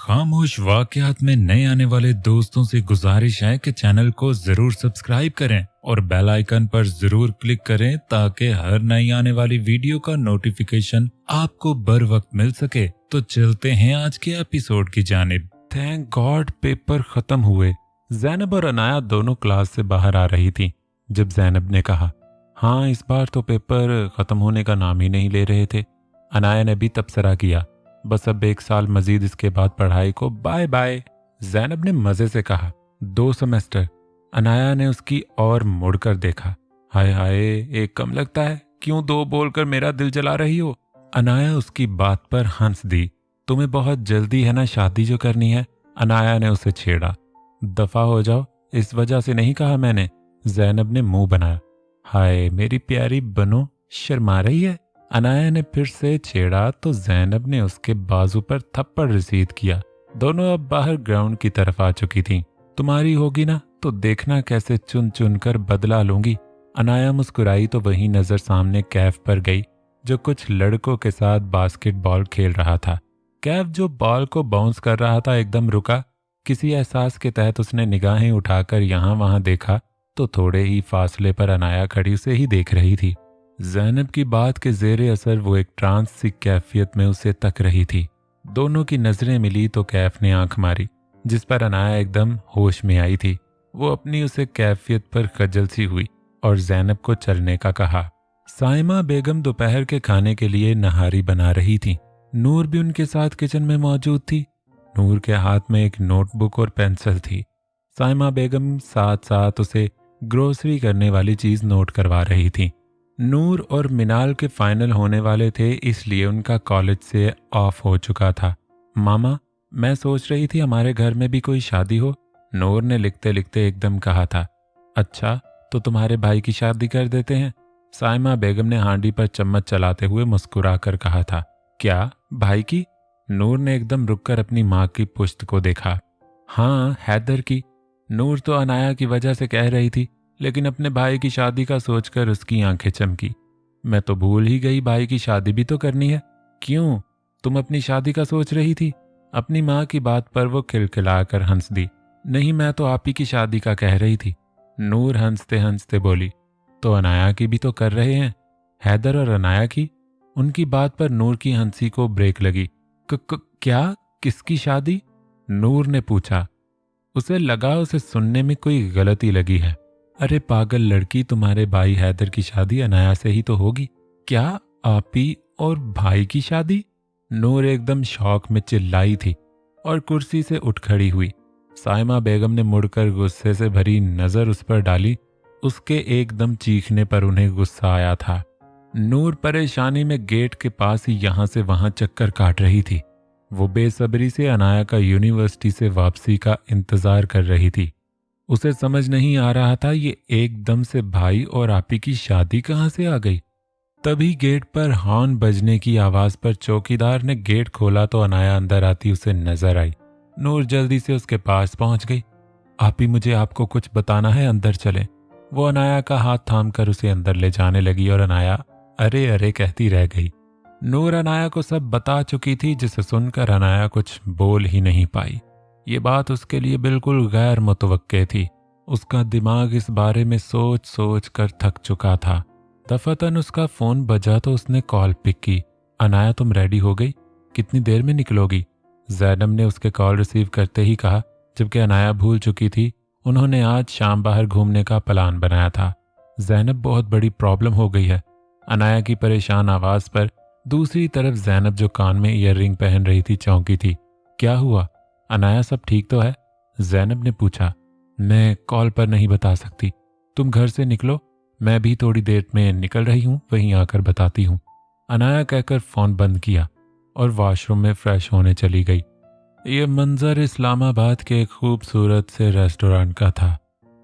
खामोश वाकयात में नए आने वाले दोस्तों से गुजारिश है कि चैनल को जरूर सब्सक्राइब करें और बेल आइकन पर जरूर क्लिक करें ताकि हर नई आने वाली वीडियो का नोटिफिकेशन आपको बर वक्त मिल सके। तो चलते हैं आज के एपिसोड की जानिब। थैंक गॉड पेपर खत्म हुए। जैनब और अनाया दोनों क्लास से बाहर आ रही थी जब जैनब ने कहा, हाँ इस बार तो पेपर खत्म होने का नाम ही नहीं ले रहे थे। अनाया ने भी तबसरा किया, बस अब 1 साल मजीद, इसके बाद पढ़ाई को बाय बाय। जैनब ने मजे से कहा, 2 सेमेस्टर। अनाया ने उसकी ओर मुड़कर देखा, हाय हाय एक कम लगता है, क्यों 2 बोलकर मेरा दिल जला रही हो। अनाया उसकी बात पर हंस दी, तुम्हें बहुत जल्दी है ना शादी जो करनी है। अनाया ने उसे छेड़ा, दफा हो जाओ, इस वजह से नहीं कहा मैंने। जैनब ने मुंह बनाया, हाय मेरी प्यारी बनो, शर्मा रही है। अनाया ने फिर से छेड़ा तो जैनब ने उसके बाजू पर थप्पड़ रसीद किया। दोनों अब बाहर ग्राउंड की तरफ आ चुकी थीं। तुम्हारी होगी ना तो देखना कैसे चुन चुन कर बदला लूंगी। अनाया मुस्कुराई तो वही नजर सामने कैफ पर गई जो कुछ लड़कों के साथ बास्केटबॉल खेल रहा था। कैफ जो बॉल को बाउंस कर रहा था एकदम रुका। किसी एहसास के तहत उसने निगाहें उठाकर यहाँ वहां देखा तो थोड़े ही फासले पर अनाया खड़ी उसे ही देख रही थी। जैनब की बात के जेरे असर वो एक ट्रांस सी कैफियत में उसे तक रही थी। दोनों की नजरें मिली तो कैफ ने आंख मारी, जिस पर अनाया एकदम होश में आई थी। वो अपनी उसे कैफियत पर खजल सी हुई और जैनब को चलने का कहा। साइमा बेगम दोपहर के खाने के लिए नहारी बना रही थी। नूर भी उनके साथ किचन में मौजूद थी। नूर के हाथ में एक नोटबुक और पेंसिल थी। साइमा बेगम साथ साथ उसे ग्रोसरी करने वाली चीज नोट करवा रही थी। नूर और मिनाल के फाइनल होने वाले थे, इसलिए उनका कॉलेज से ऑफ हो चुका था। मामा मैं सोच रही थी हमारे घर में भी कोई शादी हो, नूर ने लिखते लिखते एकदम कहा था। अच्छा तो तुम्हारे भाई की शादी कर देते हैं, साइमा बेगम ने हांडी पर चम्मच चलाते हुए मुस्कुरा कर कहा था। क्या भाई की? नूर ने एकदम रुककर अपनी माँ की पुश्त को देखा। हाँ हैदर की। नूर तो अनाया की वजह से कह रही थी, लेकिन अपने भाई की शादी का सोचकर उसकी आंखें चमकी। मैं तो भूल ही गई, भाई की शादी भी तो करनी है। क्यों, तुम अपनी शादी का सोच रही थी? अपनी माँ की बात पर वो खिलखिलाकर हंस दी। नहीं मैं तो आप ही की शादी का कह रही थी। नूर हंसते हंसते बोली, तो अनाया की भी तो कर रहे हैं। हैदर और अनाया की? उनकी बात पर नूर की हंसी को ब्रेक लगी। क्या, किसकी शादी? नूर ने पूछा। उसे लगा उसे सुनने में कोई गलती लगी है। अरे पागल लड़की, तुम्हारे भाई हैदर की शादी अनाया से ही तो होगी। क्या आपी और भाई की शादी? नूर एकदम शौक में चिल्लाई थी और कुर्सी से उठ खड़ी हुई। साइमा बेगम ने मुड़कर गुस्से से भरी नजर उस पर डाली। उसके एकदम चीखने पर उन्हें गुस्सा आया था। नूर परेशानी में गेट के पास ही यहाँ से वहां चक्कर काट रही थी। वो बेसब्री से अनाया का यूनिवर्सिटी से वापसी का इंतजार कर रही थी। उसे समझ नहीं आ रहा था ये एकदम से भाई और आपी की शादी कहाँ से आ गई। तभी गेट पर हॉर्न बजने की आवाज पर चौकीदार ने गेट खोला तो अनाया अंदर आती उसे नजर आई। नूर जल्दी से उसके पास पहुंच गई। आपी मुझे आपको कुछ बताना है, अंदर चले। वो अनाया का हाथ थामकर उसे अंदर ले जाने लगी और अनाया अरे अरे कहती रह गई। नूर अनाया को सब बता चुकी थी, जिसे सुनकर अनाया कुछ बोल ही नहीं पाई। ये बात उसके लिए बिल्कुल गैर मुतवक्के थी। उसका दिमाग इस बारे में सोच सोच कर थक चुका था। दफातन उसका फोन बजा तो उसने कॉल पिक की। अनाया तुम रेडी हो गई? कितनी देर में निकलोगी? जैनब ने उसके कॉल रिसीव करते ही कहा, जबकि अनाया भूल चुकी थी उन्होंने आज शाम बाहर घूमने का प्लान बनाया था। जैनब बहुत बड़ी प्रॉब्लम हो गई है। अनाया की परेशान आवाज पर दूसरी तरफ जैनब जो कान में ईयररिंग पहन रही थी चौंकी थी। क्या हुआ अनाया, सब ठीक तो है? जैनब ने पूछा। मैं कॉल पर नहीं बता सकती, तुम घर से निकलो, मैं भी थोड़ी देर में निकल रही हूँ, वहीं आकर बताती हूँ। अनाया कहकर फोन बंद किया और वॉशरूम में फ्रेश होने चली गई। ये मंजर इस्लामाबाद के एक खूबसूरत से रेस्टोरेंट का था।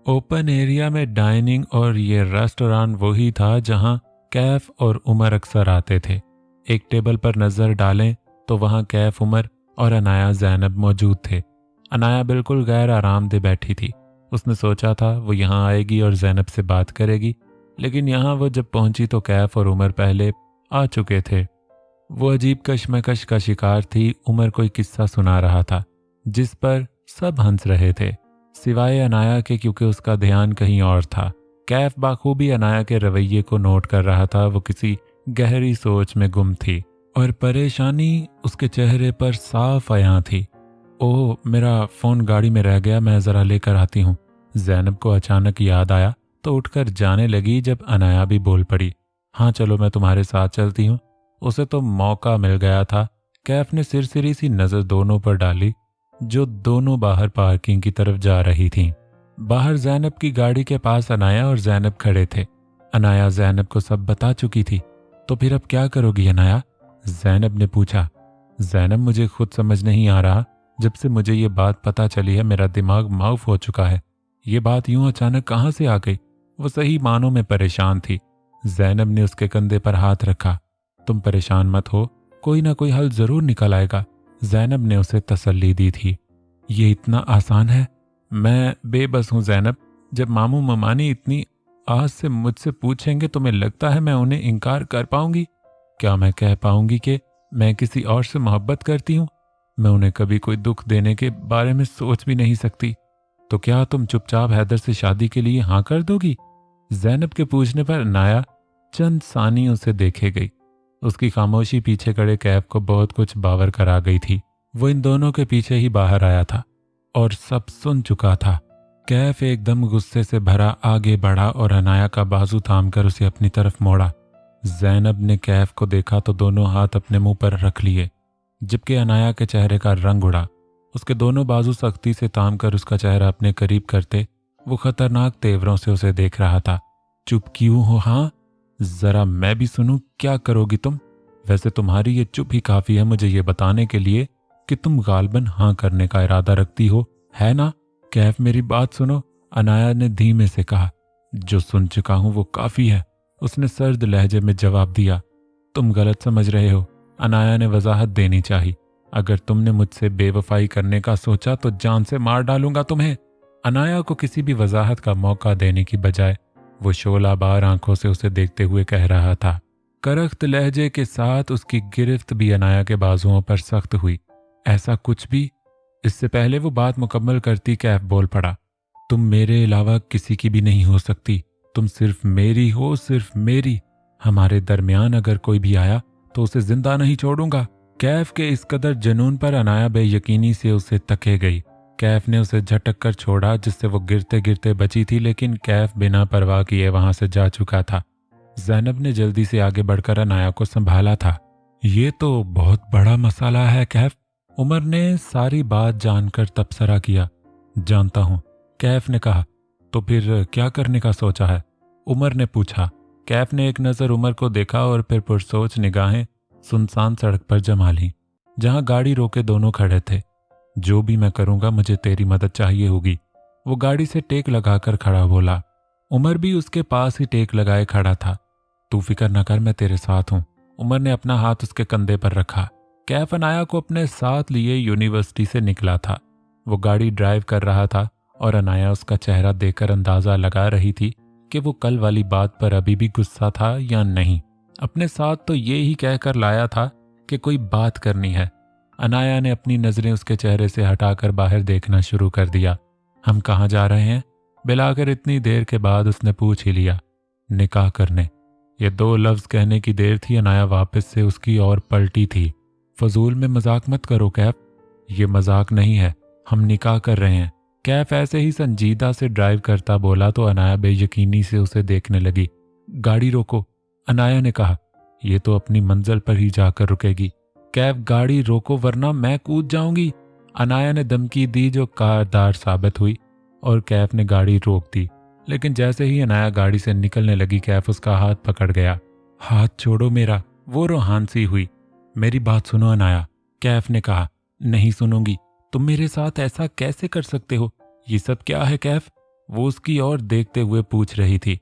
ओपन एरिया में डाइनिंग, और ये रेस्टोरेंट वही था जहाँ कैफ और उमर अक्सर आते थे। एक टेबल पर नजर डालें तो वहाँ कैफ, उमर और अनाया जैनब मौजूद थे। अनाया बिल्कुल गैर आरामदेह बैठी थी। उसने सोचा था वो यहाँ आएगी और जैनब से बात करेगी, लेकिन यहाँ वो जब पहुंची तो कैफ और उमर पहले आ चुके थे। वो अजीब कश्मकश का शिकार थी। उमर कोई किस्सा सुना रहा था जिस पर सब हंस रहे थे सिवाय अनाया के, क्योंकि उसका ध्यान कहीं और था। कैफ बाखूबी अनाया के रवैये को नोट कर रहा था। वो किसी गहरी सोच में गुम थी और परेशानी उसके चेहरे पर साफ आया थी। ओह, मेरा फ़ोन गाड़ी में रह गया, मैं ज़रा लेकर आती हूँ। ज़ैनब को अचानक याद आया तो उठकर जाने लगी जब अनाया भी बोल पड़ी, हाँ चलो मैं तुम्हारे साथ चलती हूँ। उसे तो मौका मिल गया था। कैफ ने सिरसिरी सी नज़र दोनों पर डाली जो दोनों बाहर पार्किंग की तरफ जा रही थीं। बाहर ज़ैनब की गाड़ी के पास अनाया और ज़ैनब खड़े थे। अनाया ज़ैनब को सब बता चुकी थी। तो फिर अब क्या करोगी अनाया? ज़ैनब ने पूछा। ज़ैनब, मुझे खुद समझ नहीं आ रहा। जब से मुझे ये बात पता चली है मेरा दिमाग माउफ हो चुका है। ये बात यूं अचानक कहाँ से आ गई? वो सही मानों में परेशान थी। ज़ैनब ने उसके कंधे पर हाथ रखा। तुम परेशान मत हो, कोई ना कोई हल जरूर निकल आएगा। ज़ैनब ने उसे तसल्ली दी थी। ये इतना आसान है? मैं बेबस हूँ ज़ैनब। जब मामू ममानी इतनी आज से मुझसे पूछेंगे तुम्हें लगता है मैं उन्हें इनकार कर पाऊंगी? क्या मैं कह पाऊंगी कि मैं किसी और से मोहब्बत करती हूँ? मैं उन्हें कभी कोई दुख देने के बारे में सोच भी नहीं सकती। तो क्या तुम चुपचाप हैदर से शादी के लिए हाँ कर दोगी? ज़ैनब के पूछने पर अनाया चंद सानियों से देखे गई। उसकी खामोशी पीछे खड़े कैफ को बहुत कुछ बावर करा गई थी। वो इन दोनों के पीछे ही बाहर आया था और सब सुन चुका था। कैफ एकदम गुस्से से भरा आगे बढ़ा और अनाया का बाजू थामकर उसे अपनी तरफ मोड़ा। ज़ैनब ने कैफ को देखा तो दोनों हाथ अपने मुंह पर रख लिए, जबकि अनाया के चेहरे का रंग उड़ा। उसके दोनों बाजू सख्ती से थामकर उसका चेहरा अपने करीब करते वो खतरनाक तेवरों से उसे देख रहा था। चुप क्यों हो? हाँ, जरा मैं भी सुनूं, क्या करोगी तुम? वैसे तुम्हारी ये चुप ही काफी है मुझे ये बताने के लिए कि तुम गालबन हाँ करने का इरादा रखती हो, है ना? कैफ मेरी बात सुनो, अनाया ने धीमे से कहा। जो सुन चुका हूं वो काफी है, उसने सर्द लहजे में जवाब दिया। तुम गलत समझ रहे हो, अनाया ने वजाहत देनी चाहिए। अगर तुमने मुझसे बेवफाई करने का सोचा तो जान से मार डालूंगा तुम्हें। अनाया को किसी भी वजाहत का मौका देने की बजाय वो शोलाबार आंखों से उसे देखते हुए कह रहा था। करख्त लहजे के साथ उसकी गिरफ्त भी अनाया के बाजुओं पर सख्त हुई। ऐसा कुछ भी? इससे पहले वो बात मुकम्मल करती कैफ बोल पड़ा। तुम मेरे अलावा किसी की भी नहीं हो सकती। तुम सिर्फ मेरी हो, सिर्फ मेरी। हमारे दरमियान अगर कोई भी आया तो उसे जिंदा नहीं छोड़ूंगा। कैफ के इस कदर जुनून पर अनाया बेयकीनी से उसे तके गई। कैफ ने उसे झटक कर छोड़ा जिससे वो गिरते गिरते बची थी, लेकिन कैफ बिना परवाह किए वहां से जा चुका था। ज़ैनब ने जल्दी से आगे बढ़कर अनाया को संभाला था। ये तो बहुत बड़ा मसाला है कैफ। उमर ने सारी बात जानकर तबसरा किया। जानता हूं, कैफ ने कहा। तो फिर क्या करने का सोचा है? उमर ने पूछा। कैफ ने एक नज़र उमर को देखा और फिर पुरसोच निगाहें सुनसान सड़क पर जमा लीं, जहां गाड़ी रोके दोनों खड़े थे। जो भी मैं करूंगा मुझे तेरी मदद चाहिए होगी, वो गाड़ी से टेक लगाकर खड़ा बोला। उमर भी उसके पास ही टेक लगाए खड़ा था। तू फिक्र न कर, मैं तेरे साथ हूं। उमर ने अपना हाथ उसके कंधे पर रखा। कैफ अनाया को अपने साथ लिए यूनिवर्सिटी से निकला था। वो गाड़ी ड्राइव कर रहा था और अनाया उसका चेहरा देखकर अंदाजा लगा रही थी कि वो कल वाली बात पर अभी भी गुस्सा था या नहीं। अपने साथ तो ये ही कहकर लाया था कि कोई बात करनी है। अनाया ने अपनी नजरें उसके चेहरे से हटाकर बाहर देखना शुरू कर दिया। हम कहाँ जा रहे हैं? बिलाकर इतनी देर के बाद उसने पूछ ही लिया। निकाह करने। ये दो लफ्ज कहने की देर थी। अनाया वापस से उसकी ओर पलटी थी। फजूल में मजाक मत करो कैफ, ये मजाक नहीं है, हम निकाह कर रहे हैं। कैफ ऐसे ही संजीदा से ड्राइव करता बोला तो अनाया बेयकीनी से उसे देखने लगी। गाड़ी रोको, अनाया ने कहा। ये तो अपनी मंजिल पर ही जाकर रुकेगी। कैफ गाड़ी रोको वरना मैं कूद जाऊंगी, अनाया ने धमकी दी जो कारदार साबित हुई और कैफ ने गाड़ी रोक दी। लेकिन जैसे ही अनाया गाड़ी से निकलने लगी कैफ उसका हाथ पकड़ गया। हाथ छोड़ो मेरा, वो रोहानसी हुई। मेरी बात सुनो अनाया, कैफ ने कहा। नहीं सुनूंगी, तुम मेरे साथ ऐसा कैसे कर सकते हो? ये सब क्या है कैफ? वो उसकी ओर देखते हुए पूछ रही थी।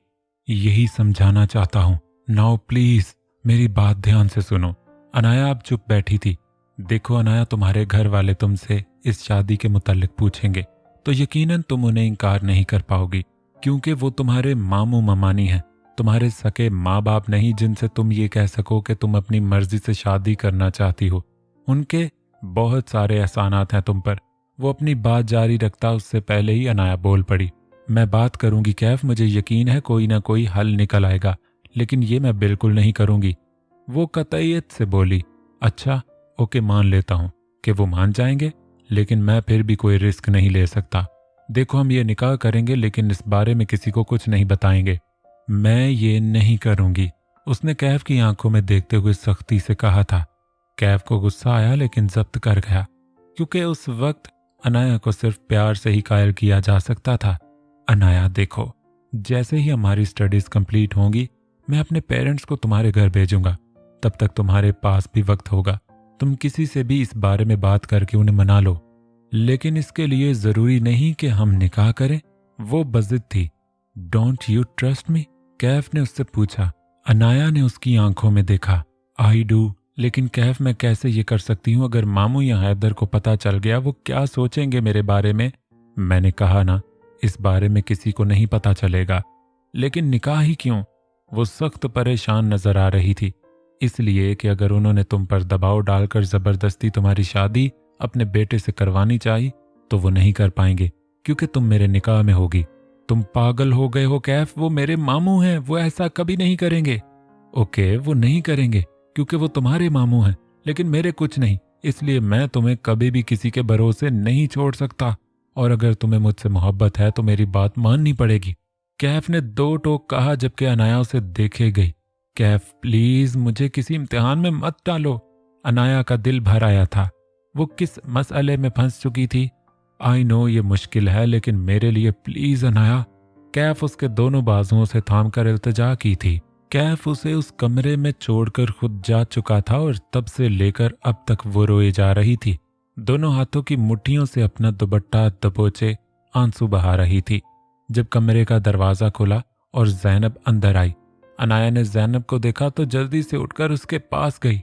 यही समझाना चाहता हूं, नाउ प्लीज मेरी बात ध्यान से सुनो। अनाया अब चुप बैठी थी। देखो अनाया, तुम्हारे घर वाले तुमसे इस शादी के मुताल्लिक पूछेंगे तो यकीनन तुम उन्हें इनकार नहीं कर पाओगी, क्योंकि वो तुम्हारे मामू ममानी हैं। तुम्हारे सके माँ बाप नहीं जिनसे तुम ये कह सको कि तुम अपनी मर्जी से शादी करना चाहती हो। उनके बहुत सारे एहसानात हैं तुम पर। वो अपनी बात जारी रखता उससे पहले ही अनाया बोल पड़ी। मैं बात करूंगी कैफ, मुझे यकीन है कोई ना कोई हल निकल आएगा, लेकिन ये मैं बिल्कुल नहीं करूंगी। वो कतईयत से बोली। अच्छा ओके, मान लेता हूं कि वो मान जाएंगे, लेकिन मैं फिर भी कोई रिस्क नहीं ले सकता। देखो हम ये निकाह करेंगे लेकिन इस बारे में किसी को कुछ नहीं बताएंगे। मैं ये नहीं करूंगी, उसने कैफ की आंखों में देखते हुए सख्ती से कहा था। कैफ को गुस्सा आया लेकिन जब्त कर गया, क्योंकि उस वक्त अनाया को सिर्फ प्यार से ही कायल किया जा सकता था। अनाया देखो, जैसे ही हमारी स्टडीज कंप्लीट होंगी मैं अपने पेरेंट्स को तुम्हारे घर भेजूंगा। तब तक तुम्हारे पास भी वक्त होगा, तुम किसी से भी इस बारे में बात करके उन्हें मना लो, लेकिन इसके लिए जरूरी नहीं कि हम निकाह करें। वो बज़िद थी। Don't you trust me? Kaif ने उससे पूछा। अनाया ने उसकी आंखों में देखा। आई डू, लेकिन कैफ मैं कैसे ये कर सकती हूँ? अगर मामू या हैदर को पता चल गया वो क्या सोचेंगे मेरे बारे में? मैंने कहा ना, इस बारे में किसी को नहीं पता चलेगा। लेकिन निकाह ही क्यों? वो सख्त परेशान नजर आ रही थी। इसलिए कि अगर उन्होंने तुम पर दबाव डालकर जबरदस्ती तुम्हारी शादी अपने बेटे से करवानी चाहिए तो वो नहीं कर पाएंगे, क्योंकि तुम मेरे निकाह में होगी। तुम पागल हो गए हो कैफ, वो मेरे मामू हैं, वो ऐसा कभी नहीं करेंगे। ओके, वो नहीं करेंगे क्योंकि वो तुम्हारे मामू हैं, लेकिन मेरे कुछ नहीं, इसलिए मैं तुम्हें कभी भी किसी के भरोसे नहीं छोड़ सकता। और अगर तुम्हें मुझसे मोहब्बत है तो मेरी बात माननी पड़ेगी। कैफ ने दो टोक कहा जबकि अनाया उसे देखे गई। कैफ प्लीज मुझे किसी इम्तिहान में मत डालो। अनाया का दिल भर आया था। वो किस मसले में फंस चुकी थी। आई नो ये मुश्किल है, लेकिन मेरे लिए प्लीज अनाया। कैफ उसके दोनों बाजुओं से थामकर इल्तिजा की थी। कैफ उसे उस कमरे में छोड़कर खुद जा चुका था और तब से लेकर अब तक वो रोए जा रही थी। दोनों हाथों की मुट्ठियों से अपना दुपट्टा दबोचे आंसू बहा रही थी। जब कमरे का दरवाजा खुला और जैनब अंदर आई, अनाया ने जैनब को देखा तो जल्दी से उठकर उसके पास गई।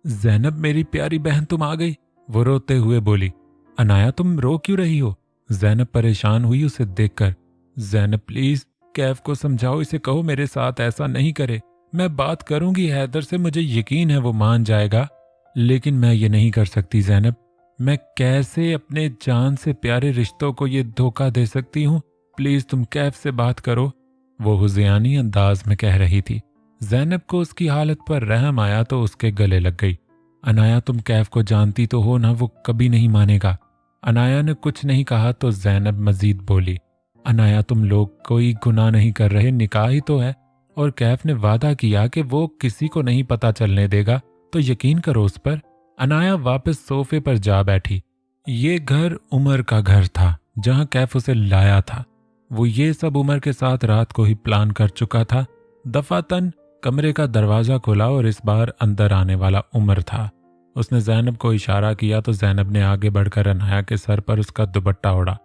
जैनब मेरी प्यारी बहन, तुम आ गई, वो रोते हुए बोली। अनाया तुम रो क्यों रही हो? जैनब परेशान हुई उसे देखकर। जैनब प्लीज कैफ को समझाओ, इसे कहो मेरे साथ ऐसा नहीं करे। मैं बात करूंगी हैदर से, मुझे यकीन है वो मान जाएगा, लेकिन मैं ये नहीं कर सकती जैनब। मैं कैसे अपने जान से प्यारे रिश्तों को ये धोखा दे सकती हूँ? प्लीज तुम कैफ से बात करो, वो हुज़ियानी अंदाज में कह रही थी। जैनब को उसकी हालत पर रहम आया तो उसके गले लग गई। अनाया तुम कैफ को जानती तो हो ना, वो कभी नहीं मानेगा। अनाया ने कुछ नहीं कहा तो जैनब मजीद बोली। अनाया तुम लोग कोई गुनाह नहीं कर रहे, निकाह ही तो है, और कैफ ने वादा किया कि वो किसी को नहीं पता चलने देगा, तो यकीन करो उस पर। अनाया वापस सोफे पर जा बैठी। ये घर उमर का घर था जहां कैफ उसे लाया था। वो ये सब उमर के साथ रात को ही प्लान कर चुका था। दफातन कमरे का दरवाजा खुला और इस बार अंदर आने वाला उमर था। उसने जैनब को इशारा किया तो जैनब ने आगे बढ़कर अनाया के सर पर उसका दुपट्टा ओढ़ा।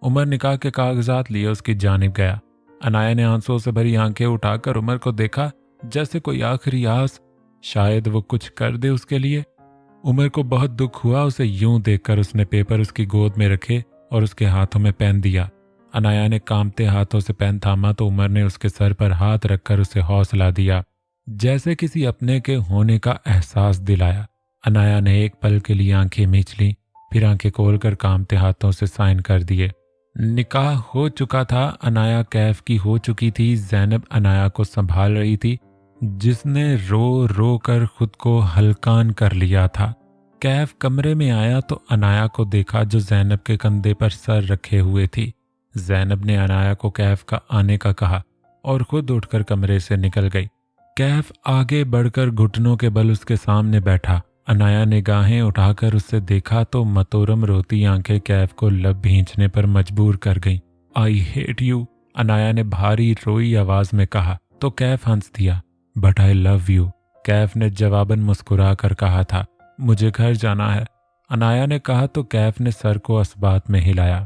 उमर निकाह के कागजात लिए उसकी जानिब गया। अनाया ने आंसुओं से भरी आंखें उठाकर उमर को देखा, जैसे कोई आखिरी आस, शायद वो कुछ कर दे उसके लिए। उमर को बहुत दुख हुआ उसे यूं देखकर। उसने पेपर उसकी गोद में रखे और उसके हाथों में पेन दिया। अनाया ने कांपते हाथों से पेन थामा तो उमर ने उसके सर पर हाथ रखकर उसे हौसला दिया, जैसे किसी अपने के होने का एहसास दिलाया। अनाया ने एक पल के लिए आंखें मीच ली, फिर आंखें खोलकर कांपते हाथों से साइन कर दिए। निकाह हो चुका था। अनाया कैफ की हो चुकी थी। जैनब अनाया को संभाल रही थी, जिसने रो रो कर खुद को हलकान कर लिया था। कैफ कमरे में आया तो अनाया को देखा जो जैनब के कंधे पर सर रखे हुए थी। जैनब ने अनाया को कैफ का आने का कहा और खुद उठकर कमरे से निकल गई। कैफ आगे बढ़कर घुटनों के बल उसके सामने बैठा। अनाया ने निगाहें उठाकर उससे देखा तो मतोरम रोती आंखें कैफ को लब भींचने पर मजबूर कर गईं। आई हेट यू, अनाया ने भारी रोई आवाज में कहा तो कैफ हंस दिया। But I love you, Kaif ने जवाबन मुस्कुरा कर कहा था। मुझे घर जाना है, अनाया ने कहा तो कैफ ने सर को असबात में हिलाया।